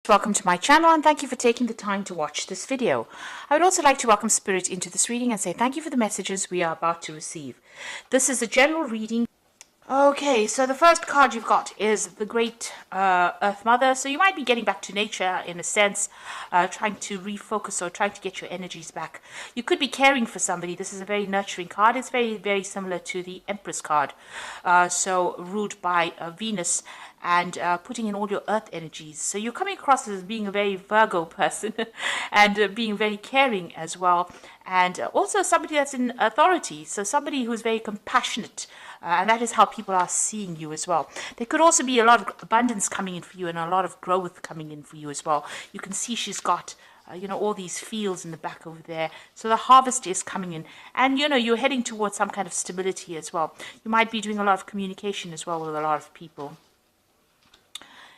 Welcome to my channel and thank you for taking the time to watch this video. I would also like to welcome Spirit into this reading and say thank you for the messages we are about to receive. This is a general reading. Okay, so the first card you've got is the Great Earth Mother. So you might be getting back to nature in a sense, trying to refocus or trying to get your energies back. You could be caring for somebody. This is a very nurturing card. It's very, very similar to the Empress card. So ruled by Venus and putting in all your earth energies. So you're coming across as being a very Virgo person and being very caring as well. And also somebody that's in authority. So somebody who's very compassionate. And that is how people are seeing you as well. There could also be a lot of abundance coming in for you and a lot of growth coming in for you as well. You can see she's got all these fields in the back over there. So the harvest is coming in. And, you're heading towards some kind of stability as well. You might be doing a lot of communication as well with a lot of people.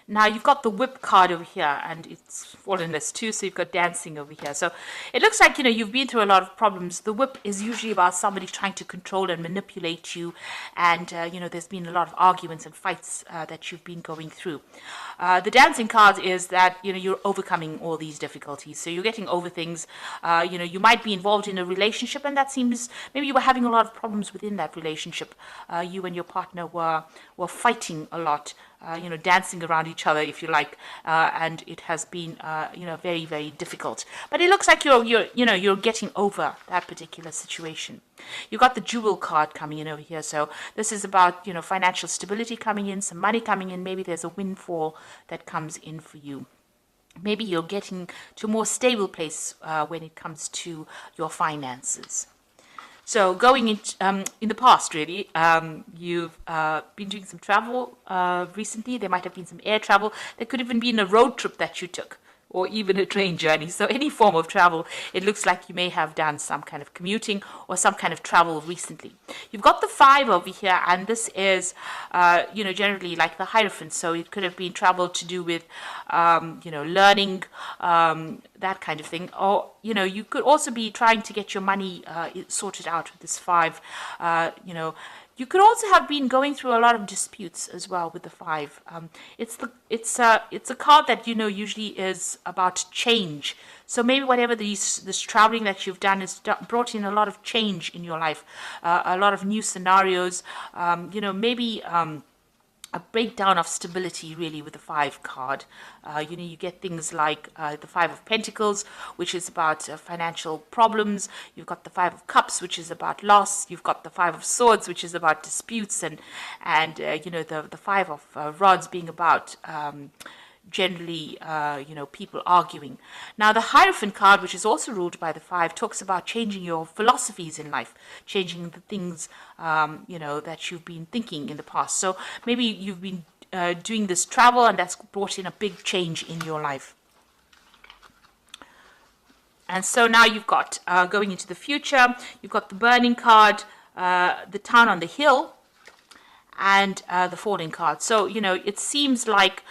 Now you've got the whip card over here and it's fallen as two, so you've got dancing over here. So it looks like, you've been through a lot of problems. The whip is usually about somebody trying to control and manipulate you. And, there's been a lot of arguments and fights that you've been going through. The dancing card is that, you're overcoming all these difficulties. So you're getting over things. You might be involved in a relationship and that seems, maybe you were having a lot of problems within that relationship. You and your partner were fighting a lot. Dancing around each other, if you like, and it has been, very, very difficult. But it looks like you're getting over that particular situation. You've got the Jewel card coming in over here, so this is about, financial stability coming in, some money coming in. Maybe there's a windfall that comes in for you. Maybe you're getting to a more stable place when it comes to your finances. So going in the past, really, you've been doing some travel recently. There might have been some air travel. There could even been a road trip that you took, or even a train journey. So any form of travel, it looks like you may have done some kind of commuting or some kind of travel recently. You've got the 5 over here, and this is, generally like the Hierophant. So it could have been travel to do with, learning, that kind of thing. Or, you could also be trying to get your money sorted out with this 5. You could also have been going through a lot of disputes as well with the 5. It's a card that usually is about change. So maybe whatever this traveling that you've done has brought in a lot of change in your life, a lot of new scenarios. Maybe a breakdown of stability really with the 5 card. You get things like the 5 of Pentacles, which is about financial problems. You've got the 5 of Cups, which is about loss. You've got the 5 of Swords, which is about disputes, and the 5 of Rods being about generally, people arguing. Now, the Hierophant card, which is also ruled by the 5, talks about changing your philosophies in life, changing the things, that you've been thinking in the past. So maybe you've been doing this travel and that's brought in a big change in your life. And so now you've got, going into the future, you've got the Burning card, the Town on the Hill, and the Falling card. So, it seems like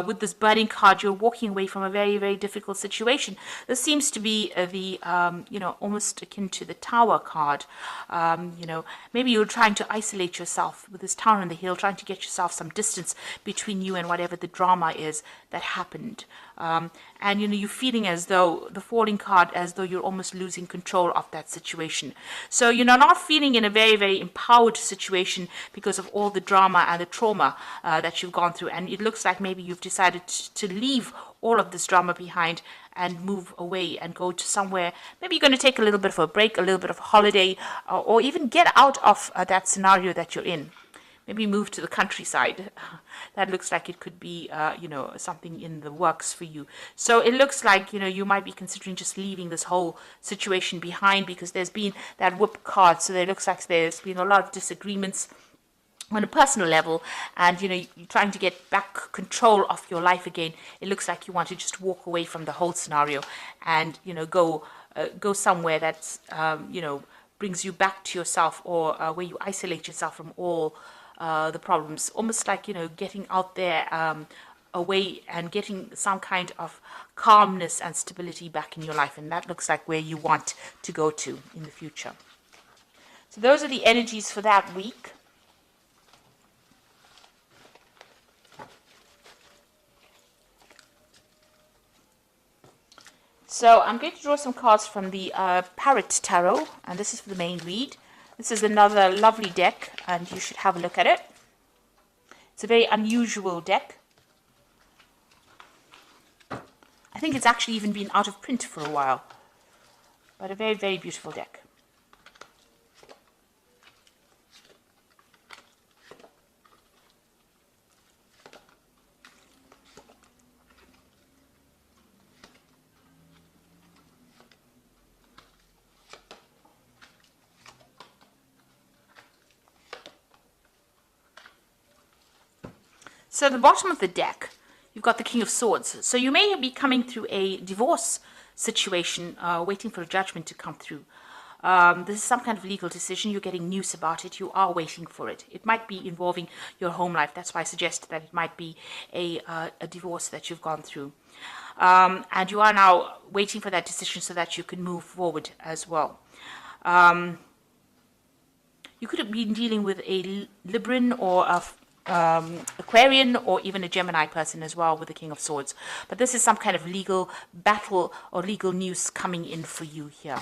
with this Burning card, you're walking away from a very, very difficult situation. This seems to be the, almost akin to the Tower card. Maybe you're trying to isolate yourself with this Town on the Hill, trying to get yourself some distance between you and whatever the drama is that happened. And you're feeling as though the Falling card, as though you're almost losing control of that situation. So you're not feeling in a very, very empowered situation because of all the drama and the trauma that you've gone through. And it looks like maybe you've decided to leave all of this drama behind and move away and go to somewhere. Maybe you're going to take a little bit of a break, a little bit of a holiday, or even get out of that scenario that you're in. Maybe move to the countryside. That looks like it could be, something in the works for you. So it looks like, you might be considering just leaving this whole situation behind because there's been that Whip card. So it looks like there's been a lot of disagreements on a personal level, and you're trying to get back control of your life again. It looks like you want to just walk away from the whole scenario and go somewhere that's brings you back to yourself, or where you isolate yourself from all the problems, almost like getting out there away and getting some kind of calmness and stability back in your life. And that looks like where you want to go to in the future. So those are the energies for that week. So I'm going to draw some cards from the Parrot Tarot, and this is for the main read. This is another lovely deck, and you should have a look at it. It's a very unusual deck. I think it's actually even been out of print for a while, but a very, very beautiful deck. So at the bottom of the deck, you've got the King of Swords. So you may be coming through a divorce situation, waiting for a judgment to come through. This is some kind of legal decision. You're getting news about it. You are waiting for it. It might be involving your home life. That's why I suggested that it might be a divorce that you've gone through. And you are now waiting for that decision so that you can move forward as well. You could have been dealing with a Libran or a Aquarian or even a Gemini person as well with the King of Swords. But this is some kind of legal battle or legal news coming in for you here.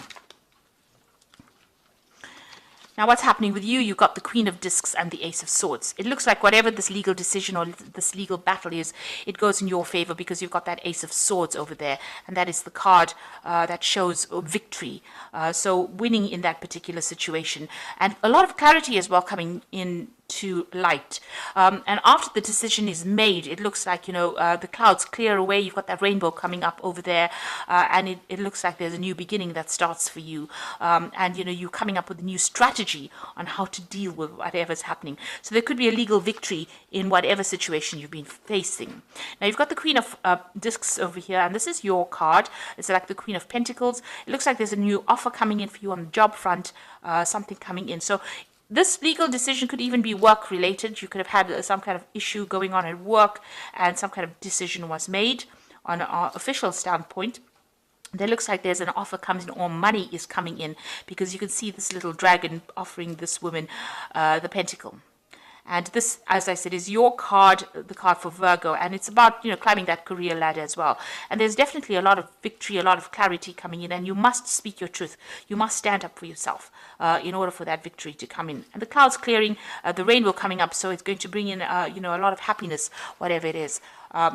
Now what's happening with you? You've got the Queen of Discs and the Ace of Swords. It looks like whatever this legal decision or this legal battle is, it goes in your favor because you've got that Ace of Swords over there. And that is the card that shows victory. So winning in that particular situation. And a lot of clarity as well coming in to light. And after the decision is made, it looks like, the clouds clear away. You've got that rainbow coming up over there. And it looks like there's a new beginning that starts for you. And, you're coming up with a new strategy on how to deal with whatever's happening. So there could be a legal victory in whatever situation you've been facing. Now, you've got the Queen of Discs over here, and this is your card. It's like the Queen of Pentacles. It looks like there's a new offer coming in for you on the job front, something coming in. So this legal decision could even be work related. You could have had some kind of issue going on at work and some kind of decision was made on an official standpoint. There looks like there's an offer comes in or money is coming in because you can see this little dragon offering this woman the pentacle. And this, as I said, is your card, the card for Virgo. And it's about, climbing that career ladder as well. And there's definitely a lot of victory, a lot of clarity coming in. And you must speak your truth. You must stand up for yourself in order for that victory to come in. And the clouds clearing, the rainbow coming up. So it's going to bring in, a lot of happiness, whatever it is.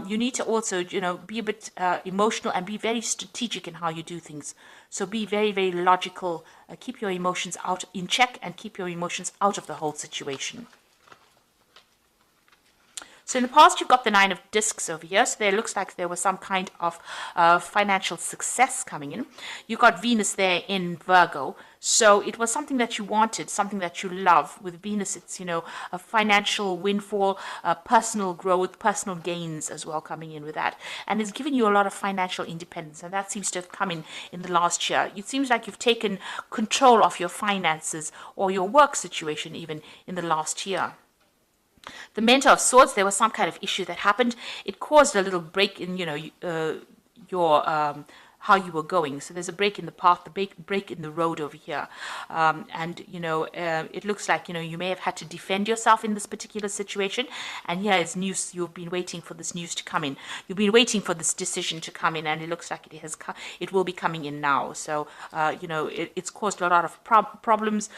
You need to also, be a bit emotional and be very strategic in how you do things. So be very, very logical. Keep your emotions out in check and keep your emotions out of the whole situation. So in the past, you've got the Nine of Discs over here. So there looks like there was some kind of financial success coming in. You've got Venus there in Virgo. So it was something that you wanted, something that you love. With Venus, it's, a financial windfall, personal growth, personal gains as well coming in with that. And it's given you a lot of financial independence. And that seems to have come in the last year. It seems like you've taken control of your finances or your work situation even in the last year. The Mentor of Swords, there was some kind of issue that happened. It caused a little break in, your how you were going. So there's a break in the path, the break in the road over here. It looks like, you may have had to defend yourself in this particular situation. And here is news. You've been waiting for this news to come in. You've been waiting for this decision to come in, and it looks like it will be coming in now. So, it's caused a lot of problems.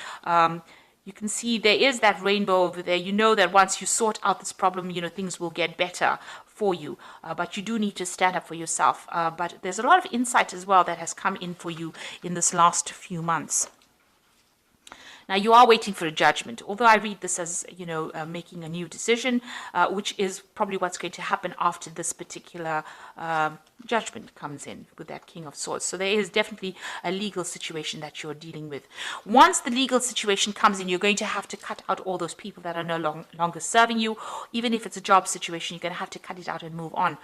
You can see there is that rainbow over there. You know that once you sort out this problem, things will get better for you. But you do need to stand up for yourself. But there's a lot of insight as well that has come in for you in this last few months. Now, you are waiting for a judgment, although I read this as, making a new decision, which is probably what's going to happen after this particular judgment comes in with that King of Swords. So there is definitely a legal situation that you're dealing with. Once the legal situation comes in, you're going to have to cut out all those people that are no longer serving you. Even if it's a job situation, you're going to have to cut it out and move on.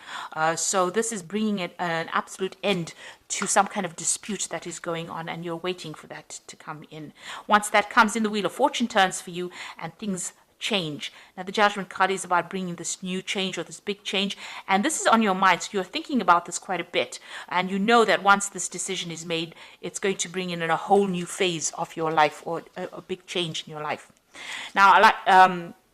So this is bringing an absolute end to some kind of dispute that is going on, and you're waiting for that to come in. Once that comes in, the Wheel of Fortune turns for you and things change. Now, the Judgment card is about bringing this new change or this big change, and this is on your mind, so you're thinking about this quite a bit, and you know that once this decision is made, it's going to bring in a whole new phase of your life or a big change in your life. Now,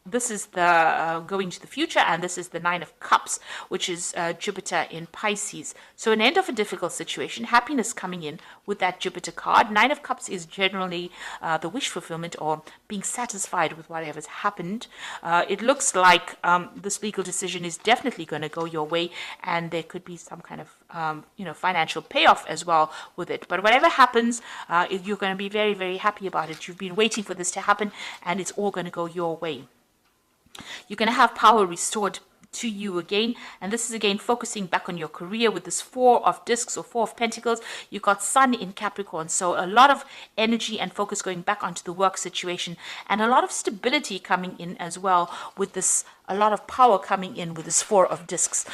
this is the going to the future, and this is the Nine of Cups, which is Jupiter in Pisces. So an end of a difficult situation, happiness coming in with that Jupiter card. Nine of Cups is generally the wish fulfillment or being satisfied with whatever's happened. It looks like this legal decision is definitely going to go your way, and there could be some kind of financial payoff as well with it. But whatever happens, you're going to be very, very happy about it. You've been waiting for this to happen, and it's all going to go your way. You're going to have power restored to you again, and this is again focusing back on your career with this Four of Discs or Four of Pentacles. You've got Sun in Capricorn, so a lot of energy and focus going back onto the work situation, and a lot of stability coming in as well with this. A lot of power coming in with this Four of Discs.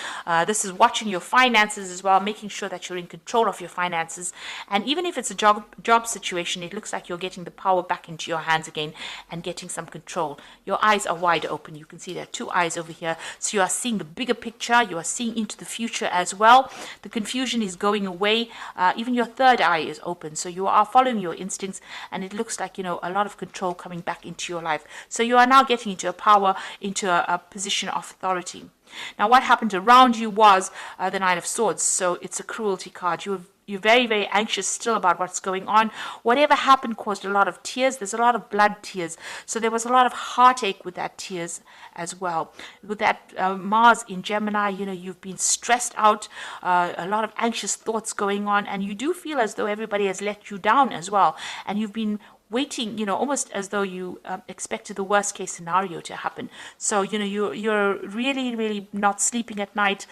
This is watching your finances as well, making sure that you're in control of your finances. And even if it's a job situation, it looks like you're getting the power back into your hands again and getting some control. Your eyes are wide open. You can see there are two eyes over here. So you are seeing the bigger picture. You are seeing into the future as well. The confusion is going away. Even your third eye is open. So you are following your instincts, and it looks like, a lot of control coming back into your life. So you are now getting into a power, into a position of authority. Now, what happened around you was the Nine of Swords. So it's a cruelty card. You're very, very anxious still about what's going on. Whatever happened caused a lot of tears. There's a lot of blood tears. So there was a lot of heartache with that tears as well. With that Mars in Gemini, you've been stressed out, a lot of anxious thoughts going on, and you do feel as though everybody has let you down as well. And you've been waiting, almost as though you expected the worst case scenario to happen. So, you're really, really not sleeping at night.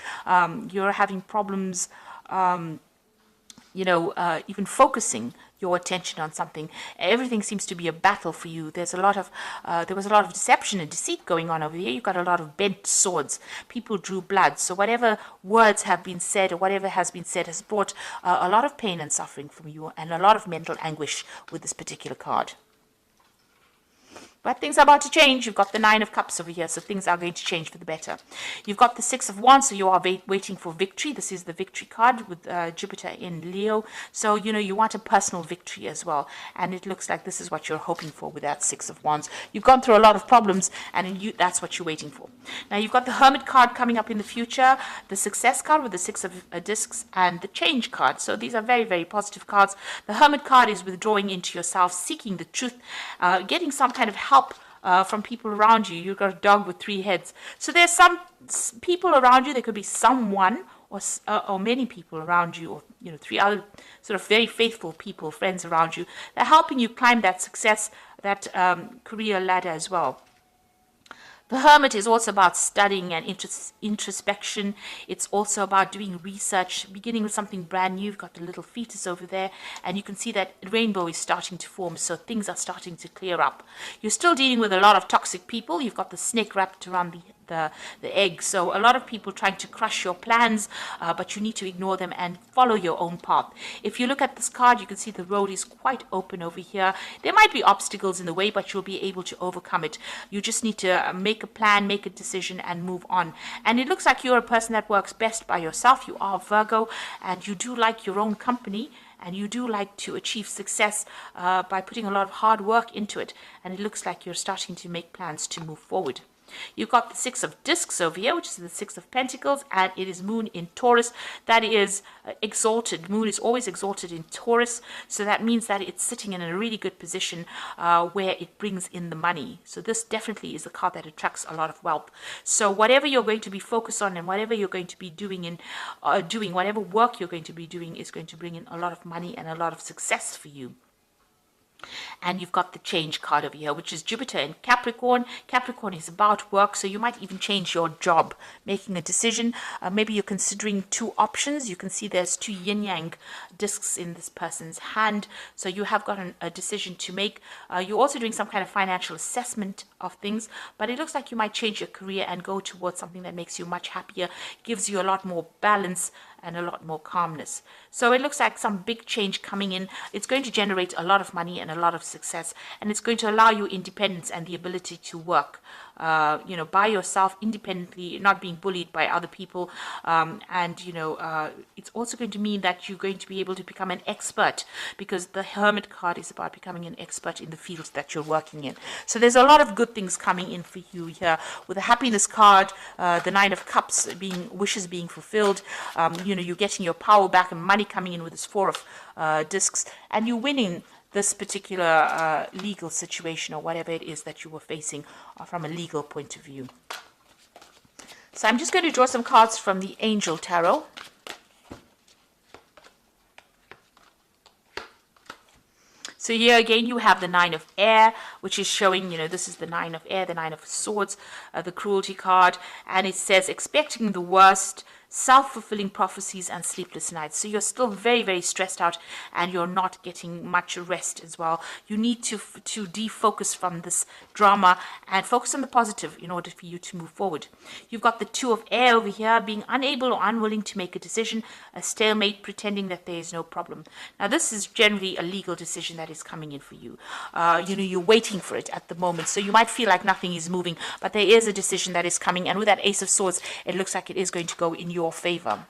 You're having problems, even focusing your attention on something. Everything seems to be a battle for you. There was a lot of deception and deceit going on over here. You've got a lot of bent swords. People drew blood. So whatever words have been said or whatever has been said has brought a lot of pain and suffering from you, and a lot of mental anguish with this particular card. But things are about to change. You've got the Nine of Cups over here, so things are going to change for the better. You've got the Six of Wands, so you are waiting for victory. This is the victory card with Jupiter in Leo. So, you want a personal victory as well. And it looks like this is what you're hoping for with that Six of Wands. You've gone through a lot of problems, and that's what you're waiting for. Now, you've got the Hermit card coming up in the future, the Success card with the Six of Discs, and the Change card. So these are very, very positive cards. The Hermit card is withdrawing into yourself, seeking the truth, getting some kind of help from people around you. You've got a dog with three heads. So there's some people around you. There could be someone or many people around you, or three other sort of very faithful people, friends around you. They're helping you climb that success, that career ladder as well. The Hermit is also about studying and introspection. It's also about doing research, beginning with something brand new. You've got the little fetus over there, and you can see that rainbow is starting to form, so things are starting to clear up. You're still dealing with a lot of toxic people. You've got the snake wrapped around the egg. So a lot of people trying to crush your plans, but you need to ignore them and follow your own path. If you look at this card, you can see the road is quite open over here. There might be obstacles in the way, but you'll be able to overcome it. You just need to make a plan, make a decision, and move on. And it looks like you're a person that works best by yourself. You are Virgo, and you do like your own company, and you do like to achieve success by putting a lot of hard work into it. And it looks like you're starting to make plans to move forward. You've got the Six of Discs over here, which is the Six of Pentacles, and it is Moon in Taurus. That is exalted. Moon is always exalted in Taurus, so that means that it's sitting in a really good position where it brings in the money. So this definitely is a card that attracts a lot of wealth. So whatever you're going to be focused on and whatever you're going to be doing whatever work you're going to be doing is going to bring in a lot of money and a lot of success for you. And you've got the Change card over here, which is Jupiter in Capricorn. Capricorn is about work, so you might even change your job, making a decision. Maybe you're considering two options. You can see there's two yin-yang discs in this person's hand, so you have got a decision to make. You're also doing some kind of financial assessment of things, but it looks like you might change your career and go towards something that makes you much happier, gives you a lot more balance and a lot more calmness. So it looks like some big change coming in. It's going to generate a lot of money and a lot of success, and it's going to allow you independence and the ability to work by yourself, independently, not being bullied by other people. And it's also going to mean that you're going to be able to become an expert, because the Hermit card is about becoming an expert in the fields that you're working in. So there's a lot of good things coming in for you here with the Happiness card, the Nine of Cups, being wishes being fulfilled. You're getting your power back and money coming in with this Four of Discs, and you're winning this particular legal situation or whatever it is that you were facing from a legal point of view. So I'm just going to draw some cards from the Angel Tarot. So here again, you have the Nine of Air, which is showing, this is the Nine of Air, the Nine of Swords, the Cruelty card. And it says, expecting the worst, self-fulfilling prophecies and sleepless nights. So you're still very, very stressed out, and you're not getting much rest as well. You need to defocus from this drama and focus on the positive in order for you to move forward. You've got the Two of Air over here, being unable or unwilling to make a decision, a stalemate, pretending that there is no problem. Now this is generally a legal decision that is coming in for you. You're waiting for it at the moment, so you might feel like nothing is moving, but there is a decision that is coming, and with that Ace of Swords, it looks like it is going to go in your favor.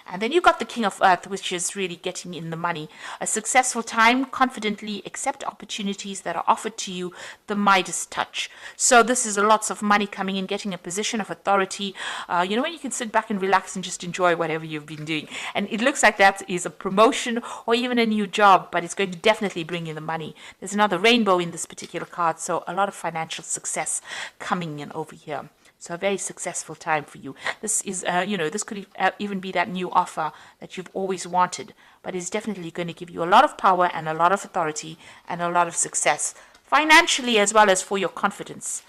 And then you've got the King of Earth, which is really getting in the money. A successful time, confidently accept opportunities that are offered to you, the Midas touch. So this is lots of money coming in, getting a position of authority, when you can sit back and relax and just enjoy whatever you've been doing. And it looks like that is a promotion or even a new job, but it's going to definitely bring you the money. There's another rainbow in this particular card, so a lot of financial success coming in over here. So a very successful time for you. This is, this could even be that new offer that you've always wanted, but it's definitely going to give you a lot of power and a lot of authority and a lot of success, financially as well as for your confidence.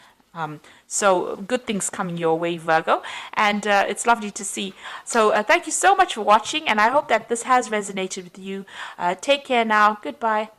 So good things coming your way, Virgo, and it's lovely to see. So thank you so much for watching, and I hope that this has resonated with you. Take care now. Goodbye.